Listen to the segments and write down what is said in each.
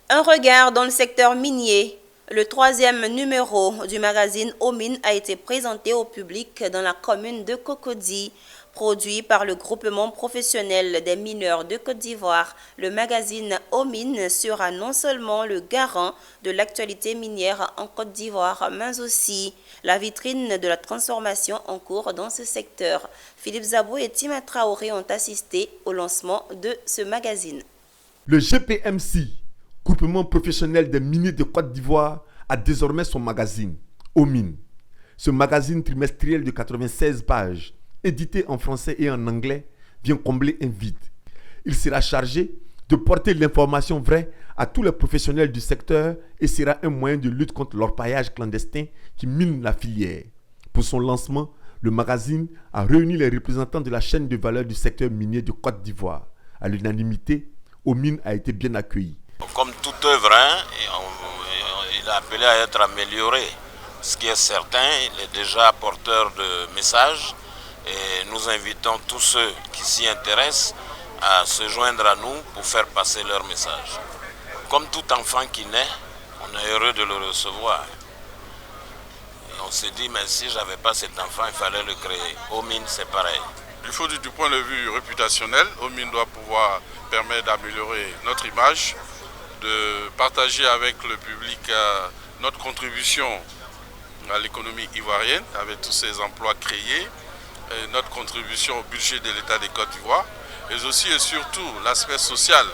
Un regard dans le secteur minier. Le troisième numéro du magazine Omine a été présenté au public dans la commune de Cocody. Produit par le groupement professionnel des mineurs de Côte d'Ivoire, le magazine Omine sera non seulement le garant de l'actualité minière en Côte d'Ivoire, mais aussi la vitrine de la transformation en cours dans ce secteur. Philippe Zabou et Tima Traoré ont assisté au lancement de ce magazine. Le GPMC, groupement professionnel des miniers de Côte d'Ivoire, a désormais son magazine, Omine. Ce magazine trimestriel de 96 pages, édité en français et en anglais, vient combler un vide. Il sera chargé de porter l'information vraie à tous les professionnels du secteur et sera un moyen de lutte contre l'orpaillage clandestin qui mine la filière. Pour son lancement, le magazine a réuni les représentants de la chaîne de valeur du secteur minier de Côte d'Ivoire. À l'unanimité, Omine a été bien accueilli. Comme toute œuvre, il est appelé à être amélioré. Ce qui est certain, il est déjà porteur de messages et nous invitons tous ceux qui s'y intéressent à se joindre à nous pour faire passer leur message. Comme tout enfant qui naît, on est heureux de le recevoir. Et on s'est dit, mais si je n'avais pas cet enfant, il fallait le créer. Omine, c'est pareil. Il faut du point de vue réputationnel, Omine doit pouvoir permettre d'améliorer notre image, de partager avec le public notre contribution à l'économie ivoirienne, avec tous ces emplois créés, et notre contribution au budget de l'État de Côte d'Ivoire, et aussi et surtout l'aspect social,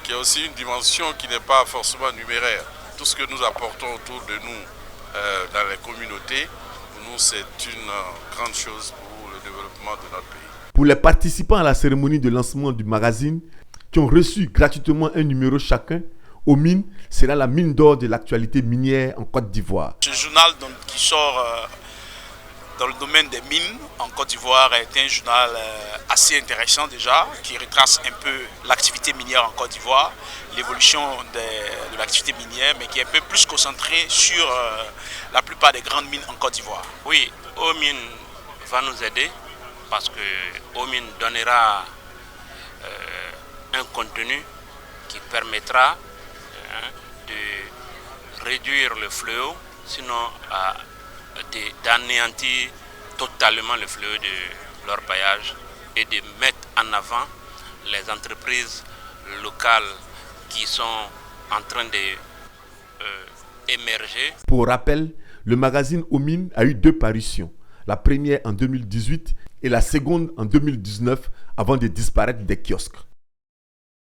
qui est aussi une dimension qui n'est pas forcément numéraire. Tout ce que nous apportons autour de nous dans les communautés, pour nous c'est une grande chose pour le développement de notre pays. Pour les participants à la cérémonie de lancement du magazine, qui ont reçu gratuitement un numéro chacun, Omine sera la mine d'or de l'actualité minière en Côte d'Ivoire. Ce journal qui sort dans le domaine des mines en Côte d'Ivoire est un journal assez intéressant déjà, qui retrace un peu l'activité minière en Côte d'Ivoire, l'évolution de l'activité minière, mais qui est un peu plus concentré sur la plupart des grandes mines en Côte d'Ivoire. Oui, Omine va nous aider parce que Omine donnera un contenu qui permettra de réduire le fléau, sinon d'anéantir totalement le fléau de l'orpaillage et de mettre en avant les entreprises locales qui sont en train d'émerger. Pour rappel, le magazine Omine a eu 2 parutions, la première en 2018 et la seconde en 2019 avant de disparaître des kiosques.